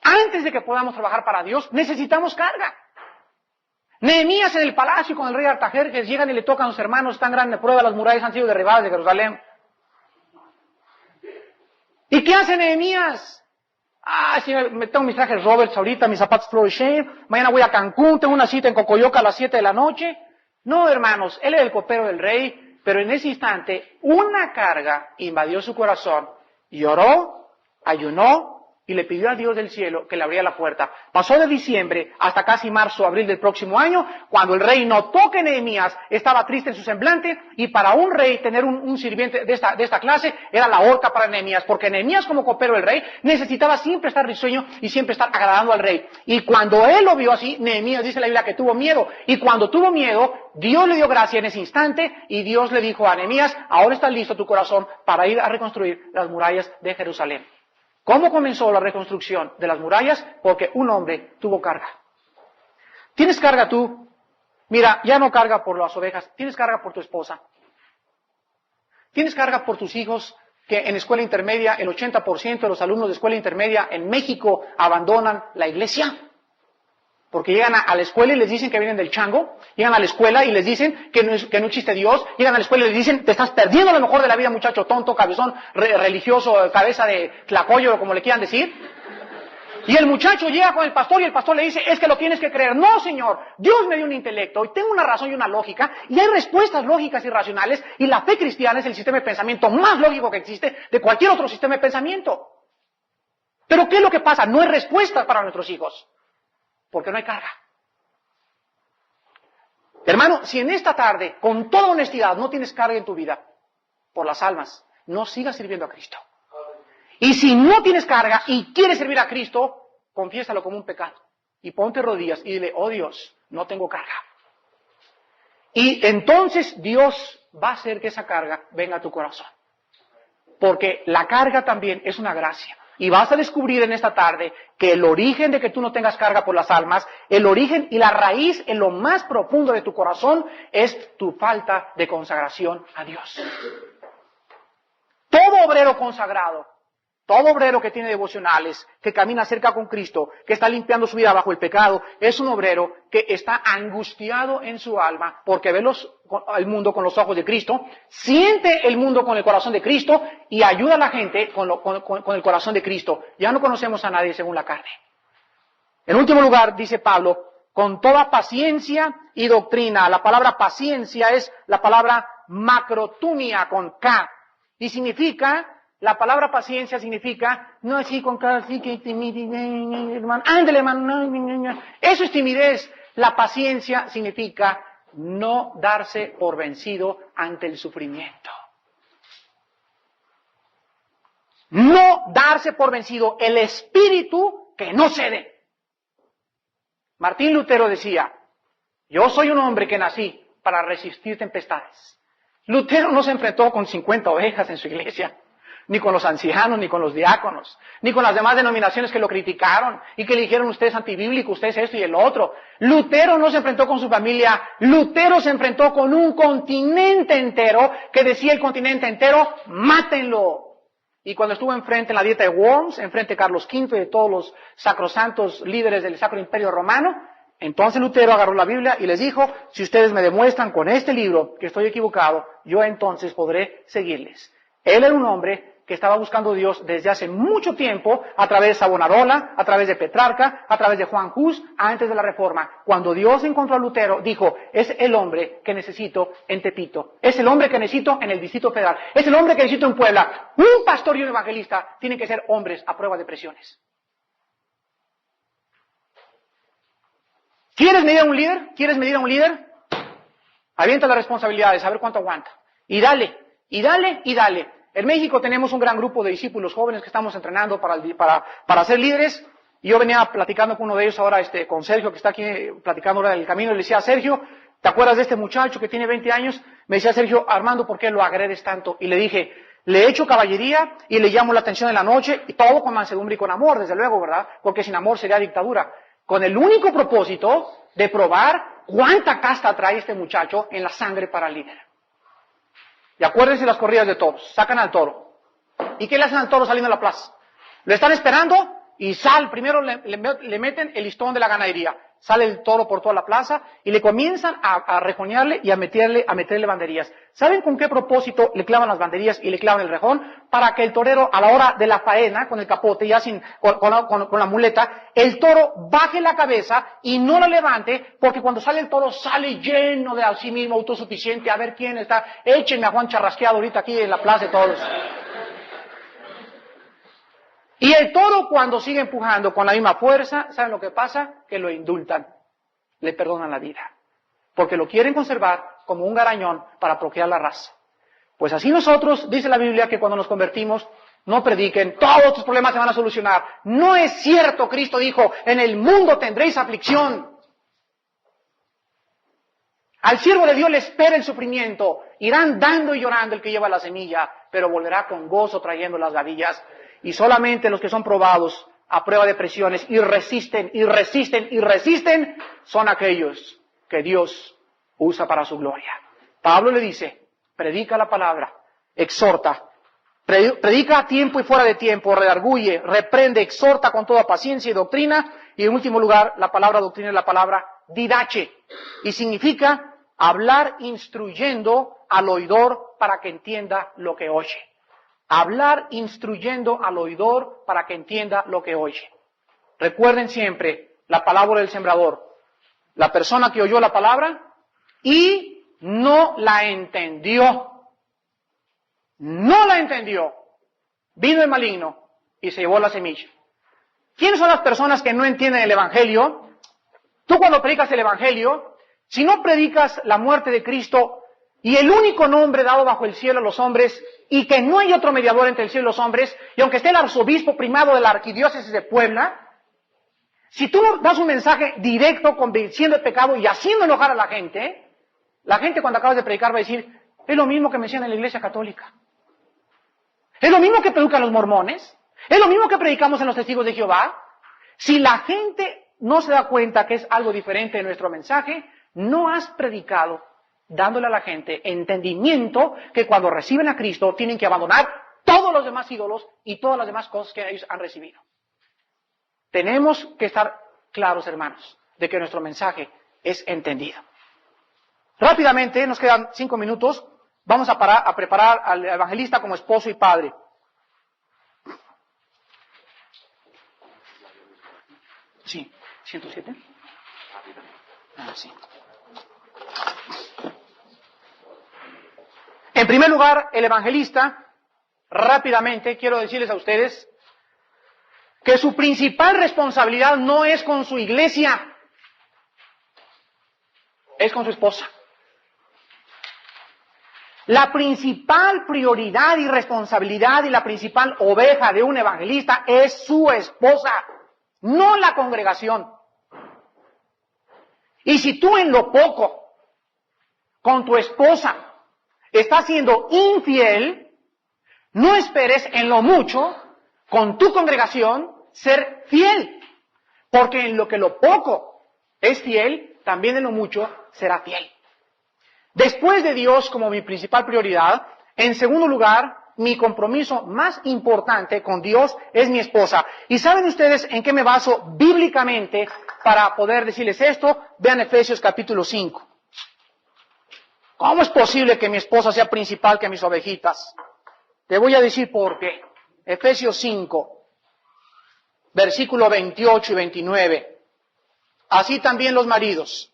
Antes de que podamos trabajar para Dios, necesitamos carga. Nehemías en el palacio con el rey Artajerjes, llegan y le tocan a los hermanos, tan grande prueba, las murallas han sido derribadas de Jerusalén. ¿Y qué hace Nehemías? Sí, me tengo mis trajes Roberts ahorita, mis zapatos Floyd Shave, mañana voy a Cancún, tengo una cita en Cocoyoca a las 7 de la noche. No, hermanos, él era el copero del rey, pero en ese instante una carga invadió su corazón, lloró, ayunó, y le pidió a Dios del cielo que le abriera la puerta. Pasó de diciembre hasta casi marzo, abril del próximo año, cuando el rey notó que Nehemías estaba triste en su semblante, y para un rey tener un sirviente de esta clase era la horca para Nehemías, porque Nehemías como copero del rey necesitaba siempre estar risueño y siempre estar agradando al rey. Y cuando él lo vio así, Nehemías dice en la Biblia que tuvo miedo, y cuando tuvo miedo, Dios le dio gracia en ese instante, y Dios le dijo a Nehemías, ahora está listo tu corazón para ir a reconstruir las murallas de Jerusalén. ¿Cómo comenzó la reconstrucción de las murallas? Porque un hombre tuvo carga. ¿Tienes carga tú? Mira, ya no carga por las ovejas, tienes carga por tu esposa. Tienes carga por tus hijos, que en escuela intermedia el 80% de los alumnos de escuela intermedia en México abandonan la iglesia. Porque llegan a la escuela y les dicen que vienen del chango, llegan a la escuela y les dicen que no existe Dios, llegan a la escuela y les dicen, te estás perdiendo lo mejor de la vida, muchacho tonto, cabezón, religioso, cabeza de tlacoyo, como le quieran decir. Y el muchacho llega con el pastor y el pastor le dice, es que lo tienes que creer. No, señor, Dios me dio un intelecto y tengo una razón y una lógica, y hay respuestas lógicas y racionales, y la fe cristiana es el sistema de pensamiento más lógico que existe de cualquier otro sistema de pensamiento. Pero ¿qué es lo que pasa? No hay respuesta para nuestros hijos. Porque no hay carga. Hermano, si en esta tarde, con toda honestidad, no tienes carga en tu vida por las almas, no sigas sirviendo a Cristo. Y si no tienes carga y quieres servir a Cristo, confiésalo como un pecado. Y ponte rodillas y dile, oh Dios, no tengo carga. Y entonces Dios va a hacer que esa carga venga a tu corazón. Porque la carga también es una gracia. Y vas a descubrir en esta tarde que el origen de que tú no tengas carga por las almas, el origen y la raíz en lo más profundo de tu corazón es tu falta de consagración a Dios. Todo obrero consagrado Todo obrero que tiene devocionales, que camina cerca con Cristo, que está limpiando su vida bajo el pecado, es un obrero que está angustiado en su alma porque ve el mundo con los ojos de Cristo, siente el mundo con el corazón de Cristo y ayuda a la gente con el corazón de Cristo. Ya no conocemos a nadie según la carne. En último lugar, dice Pablo, con toda paciencia y doctrina. La palabra paciencia es la palabra macrotumia con K y significa... La palabra paciencia significa, no así con cara así que timidez, hermano, ándale, hermano, eso es timidez. La paciencia significa no darse por vencido ante el sufrimiento. No darse por vencido, el espíritu que no cede. Martín Lutero decía, yo soy un hombre que nací para resistir tempestades. Lutero no se enfrentó con 50 ovejas en su iglesia, ni con los ancianos, ni con los diáconos, ni con las demás denominaciones que lo criticaron y que le dijeron usted es antibíblico, usted es esto y el otro. Lutero no se enfrentó con su familia, Lutero se enfrentó con un continente entero que decía el continente entero, mátenlo. Y cuando estuvo enfrente en la dieta de Worms, enfrente de Carlos V y de todos los sacrosantos líderes del Sacro Imperio Romano, entonces Lutero agarró la Biblia y les dijo, si ustedes me demuestran con este libro que estoy equivocado, yo entonces podré seguirles. Él era un hombre que estaba buscando a Dios desde hace mucho tiempo, a través de Savonarola, a través de Petrarca, a través de Juan Hus, antes de la Reforma. Cuando Dios encontró a Lutero, dijo, es el hombre que necesito en Tepito, es el hombre que necesito en el Distrito Federal, es el hombre que necesito en Puebla. Un pastor y un evangelista tienen que ser hombres a prueba de presiones. ¿Quieres medir a un líder? ¿Quieres medir a un líder? Avienta las responsabilidades, a ver cuánto aguanta. Y dale, y dale, y dale. En México tenemos un gran grupo de discípulos jóvenes que estamos entrenando para ser líderes. Y yo venía platicando con uno de ellos ahora, con Sergio, que está aquí platicando ahora del camino. Y le decía, Sergio, ¿te acuerdas de este muchacho que tiene 20 años? Me decía Sergio, Armando, ¿por qué lo agredes tanto? Y le dije, le echo caballería y le llamo la atención en la noche. Y todo con mansedumbre y con amor, desde luego, ¿verdad? Porque sin amor sería dictadura. Con el único propósito de probar cuánta casta trae este muchacho en la sangre para el líder. Y acuérdense las corridas de toros, sacan al toro. ¿Y qué le hacen al toro saliendo a la plaza? Lo están esperando y primero le meten el listón de la ganadería. Sale el toro por toda la plaza y le comienzan a rejonearle y a meterle banderías. ¿Saben con qué propósito le clavan las banderías y le clavan el rejón? Para que el torero a la hora de la faena, con el capote, ya con la muleta, el toro baje la cabeza y no la levante, porque cuando sale el toro sale lleno de a sí mismo, autosuficiente, a ver quién está, échenme a Juan Charrasqueado ahorita aquí en la plaza de todos. Y el toro cuando sigue empujando con la misma fuerza, ¿saben lo que pasa? Que lo indultan, le perdonan la vida, porque lo quieren conservar como un garañón para procrear la raza. Pues así nosotros, dice la Biblia, que cuando nos convertimos, no prediquen, todos tus problemas se van a solucionar. No es cierto, Cristo dijo, en el mundo tendréis aflicción. Al siervo de Dios le espera el sufrimiento, irán dando y llorando el que lleva la semilla, pero volverá con gozo trayendo las gavillas. Y solamente los que son probados a prueba de presiones y resisten, y resisten, y resisten, son aquellos que Dios usa para su gloria. Pablo le dice, predica la palabra, exhorta, predica a tiempo y fuera de tiempo, redarguye, reprende, exhorta con toda paciencia y doctrina. Y en último lugar, la palabra doctrina es la palabra didache, y significa hablar instruyendo al oidor para que entienda lo que oye. Hablar instruyendo al oidor para que entienda lo que oye. Recuerden siempre la palabra del sembrador. La persona que oyó la palabra y no la entendió. No la entendió. Vino el maligno y se llevó la semilla. ¿Quiénes son las personas que no entienden el Evangelio? Tú cuando predicas el Evangelio, si no predicas la muerte de Cristo y el único nombre dado bajo el cielo a los hombres, y que no hay otro mediador entre el cielo y los hombres, y aunque esté el arzobispo primado de la arquidiócesis de Puebla, si tú das un mensaje directo, convenciendo el pecado y haciendo enojar a la gente cuando acabas de predicar va a decir, es lo mismo que me decían en la iglesia católica. Es lo mismo que predican los mormones. Es lo mismo que predicamos en los testigos de Jehová. Si la gente no se da cuenta que es algo diferente de nuestro mensaje, no has predicado dándole a la gente entendimiento que cuando reciben a Cristo tienen que abandonar todos los demás ídolos y todas las demás cosas que ellos han recibido. Tenemos que estar claros, hermanos, de que nuestro mensaje es entendido. Rápidamente, nos quedan 5 minutos, vamos a preparar al evangelista como esposo y padre. Sí, 107. Sí. En primer lugar, el evangelista, rápidamente quiero decirles a ustedes que su principal responsabilidad no es con su iglesia, es con su esposa. La principal prioridad y responsabilidad y la principal oveja de un evangelista es su esposa, no la congregación. Y si tú en lo poco con tu esposa estás siendo infiel, no esperes en lo mucho con tu congregación ser fiel, porque en lo que lo poco es fiel, también en lo mucho será fiel. Después de Dios como mi principal prioridad, en segundo lugar, mi compromiso más importante con Dios es mi esposa. ¿Y saben ustedes en qué me baso bíblicamente para poder decirles esto? Vean Efesios capítulo 5. ¿Cómo es posible que mi esposa sea principal que mis ovejitas? Te voy a decir por qué. Efesios 5, versículo 28 y 29. Así también los maridos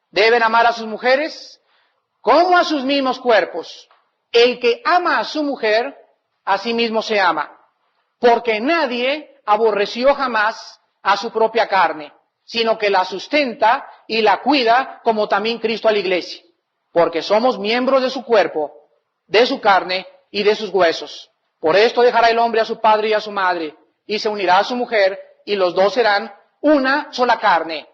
deben amar a sus mujeres como a sus mismos cuerpos. El que ama a su mujer, a sí mismo se ama, porque nadie aborreció jamás a su propia carne, sino que la sustenta y la cuida, como también Cristo a la iglesia, porque somos miembros de su cuerpo, de su carne y de sus huesos. Por esto dejará el hombre a su padre y a su madre, y se unirá a su mujer, y los dos serán una sola carne.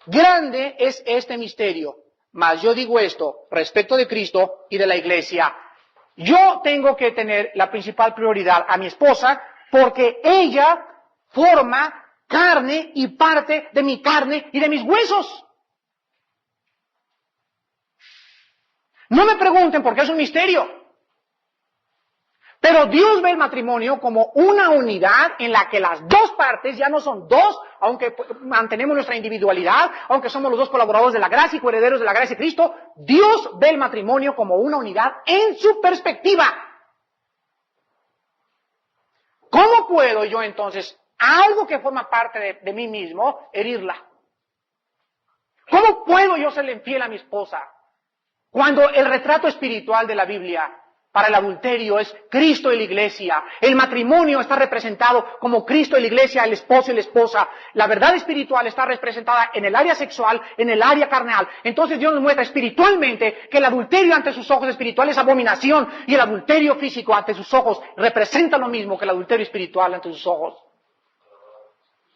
Grande es este misterio, mas yo digo esto respecto de Cristo y de la iglesia. Yo tengo que tener la principal prioridad a mi esposa porque ella forma carne y parte de mi carne y de mis huesos. No me pregunten por qué es un misterio. Pero Dios ve el matrimonio como una unidad en la que las dos partes ya no son dos, aunque mantenemos nuestra individualidad, aunque somos los dos colaboradores de la gracia y coherederos de la gracia de Cristo. Dios ve el matrimonio como una unidad en su perspectiva. ¿Cómo puedo yo entonces, algo que forma parte de mí mismo, herirla? ¿Cómo puedo yo serle infiel a mi esposa? Cuando el retrato espiritual de la Biblia para el adulterio es Cristo y la iglesia. El matrimonio está representado como Cristo y la iglesia, el esposo y la esposa. La verdad espiritual está representada en el área sexual, en el área carnal. Entonces Dios nos muestra espiritualmente que el adulterio ante sus ojos espirituales es abominación y el adulterio físico ante sus ojos representa lo mismo que el adulterio espiritual ante sus ojos.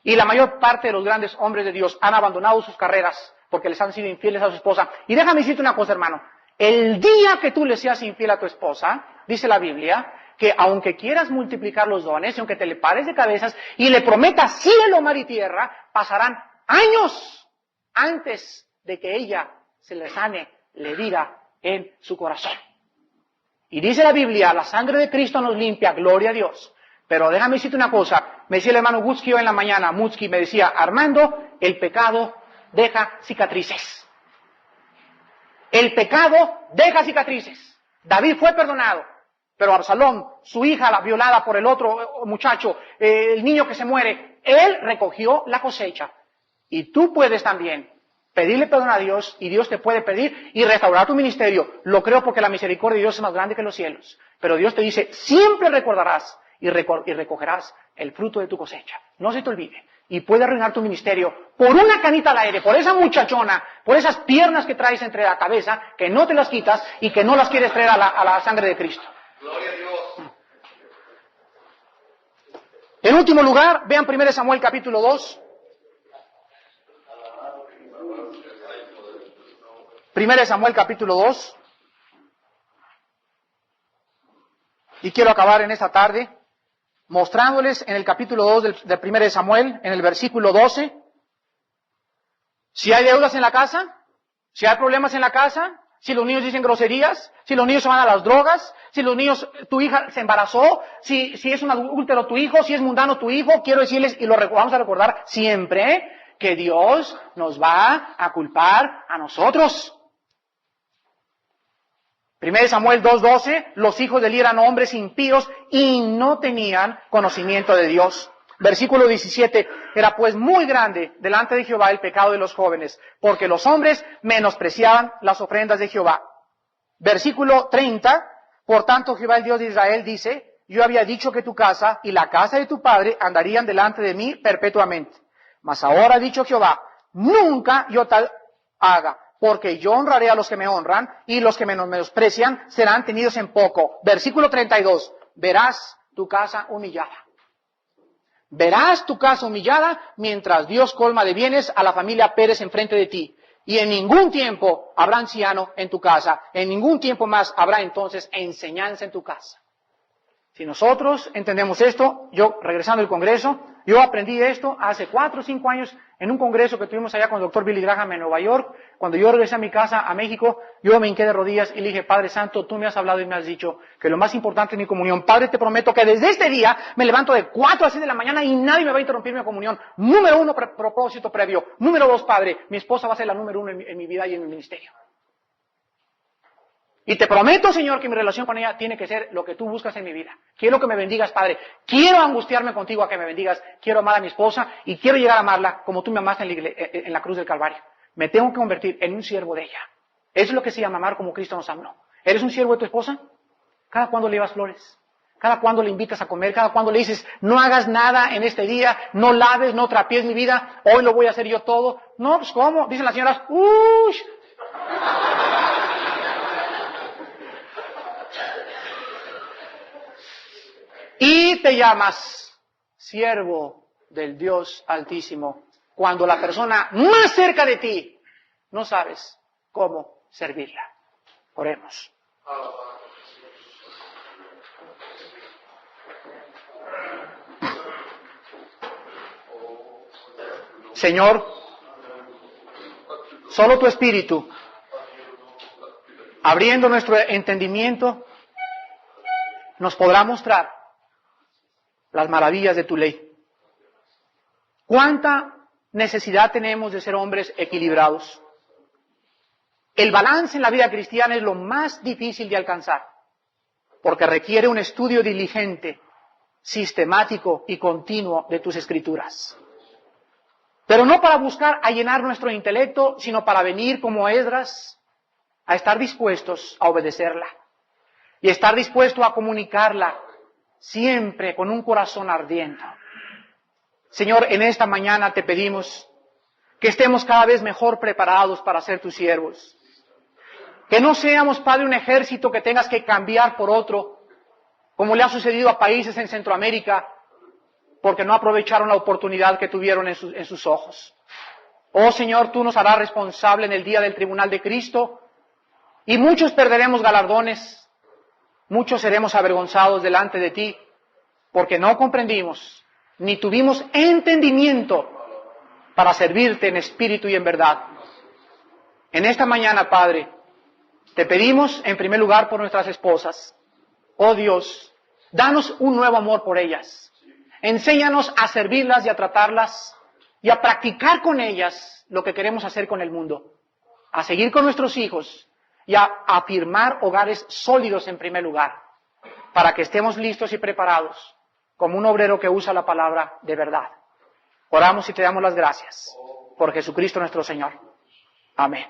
Y la mayor parte de los grandes hombres de Dios han abandonado sus carreras porque les han sido infieles a su esposa. Y déjame decirte una cosa, hermano. El día que tú le seas infiel a tu esposa, dice la Biblia, que aunque quieras multiplicar los dones, y aunque te le pares de cabezas y le prometas cielo, mar y tierra, pasarán años antes de que ella se le sane la herida en su corazón. Y dice la Biblia, la sangre de Cristo nos limpia, gloria a Dios. Pero déjame decirte una cosa, me decía el hermano Gutsky hoy en la mañana, Mutsky me decía, Armando, el pecado deja cicatrices. El pecado deja cicatrices. David fue perdonado, pero Absalón, su hija la violada por el otro muchacho, el niño que se muere, él recogió la cosecha. Y tú puedes también pedirle perdón a Dios y Dios te puede pedir y restaurar tu ministerio. Lo creo porque la misericordia de Dios es más grande que los cielos. Pero Dios te dice, siempre recordarás y recogerás el fruto de tu cosecha. No se te olvide. Y puede arruinar tu ministerio por una canita al aire, por esa muchachona, por esas piernas que traes entre la cabeza, que no te las quitas y que no las quieres traer a la sangre de Cristo. Gloria a Dios. En último lugar, vean 1 Samuel capítulo 2. 1 Samuel capítulo 2. Y quiero acabar en esta tarde mostrándoles en el capítulo 2 del 1 Samuel, en el versículo 12, si hay deudas en la casa, si hay problemas en la casa, si los niños dicen groserías, si los niños se van a las drogas, si los niños, tu hija se embarazó, si es un adúltero tu hijo, si es mundano tu hijo, quiero decirles, y vamos a recordar siempre, que Dios nos va a culpar a nosotros. 1 Samuel 2:12, los hijos de Eli eran hombres impíos y no tenían conocimiento de Dios. Versículo 17, era pues muy grande delante de Jehová el pecado de los jóvenes, porque los hombres menospreciaban las ofrendas de Jehová. Versículo 30, por tanto Jehová el Dios de Israel dice, yo había dicho que tu casa y la casa de tu padre andarían delante de mí perpetuamente. Mas ahora ha dicho Jehová, nunca yo tal haga, porque yo honraré a los que me honran y los que me menosprecian serán tenidos en poco. Versículo 32, verás tu casa humillada. Verás tu casa humillada mientras Dios colma de bienes a la familia Pérez enfrente de ti. Y en ningún tiempo habrá anciano en tu casa. En ningún tiempo más habrá entonces enseñanza en tu casa. Si nosotros entendemos esto, yo regresando al Congreso, yo aprendí esto hace 4 o 5 años en un congreso que tuvimos allá con el doctor Billy Graham en Nueva York. Cuando yo regresé a mi casa, a México, yo me hinqué de rodillas y le dije, Padre Santo, tú me has hablado y me has dicho que lo más importante es mi comunión. Padre, te prometo que desde este día me levanto de 4 a 6 de la mañana y nadie me va a interrumpir mi comunión. Número 1, propósito previo. Número 2, Padre, mi esposa va a ser la número 1 en mi vida y en mi ministerio. Y te prometo, Señor, que mi relación con ella tiene que ser lo que tú buscas en mi vida. Quiero que me bendigas, Padre. Quiero angustiarme contigo a que me bendigas. Quiero amar a mi esposa y quiero llegar a amarla como tú me amaste en la cruz del Calvario. Me tengo que convertir en un siervo de ella. Eso es lo que se llama amar como Cristo nos amó. ¿Eres un siervo de tu esposa? ¿Cada cuándo le llevas flores? ¿Cada cuándo le invitas a comer? ¿Cada cuándo le dices, no hagas nada en este día, no laves, no trapiés mi vida, hoy lo voy a hacer yo todo? No, pues ¿cómo? Dicen las señoras, ¡uy! Y te llamas siervo del Dios Altísimo cuando la persona más cerca de ti no sabes cómo servirla. Oremos. Señor, solo tu Espíritu, abriendo nuestro entendimiento, nos podrá mostrar las maravillas de tu ley. ¿Cuánta necesidad tenemos de ser hombres equilibrados? El balance en la vida cristiana es lo más difícil de alcanzar, porque requiere un estudio diligente, sistemático y continuo de tus escrituras. Pero no para buscar allenar nuestro intelecto, sino para venir como Esdras a estar dispuestos a obedecerla y estar dispuestos a comunicarla siempre con un corazón ardiente. Señor, en esta mañana te pedimos que estemos cada vez mejor preparados para ser tus siervos. Que no seamos, Padre, un ejército que tengas que cambiar por otro, como le ha sucedido a países en Centroamérica, porque no aprovecharon la oportunidad que tuvieron en sus ojos. Oh Señor, tú nos harás responsable en el día del tribunal de Cristo, y muchos perderemos galardones, muchos seremos avergonzados delante de ti, porque no comprendimos, ni tuvimos entendimiento para servirte en espíritu y en verdad. En esta mañana, Padre, te pedimos en primer lugar por nuestras esposas. Oh Dios, danos un nuevo amor por ellas. Enséñanos a servirlas y a tratarlas y a practicar con ellas lo que queremos hacer con el mundo. A seguir con nuestros hijos y a afirmar hogares sólidos en primer lugar, para que estemos listos y preparados como un obrero que usa la palabra de verdad. Oramos y te damos las gracias por Jesucristo nuestro Señor. Amén.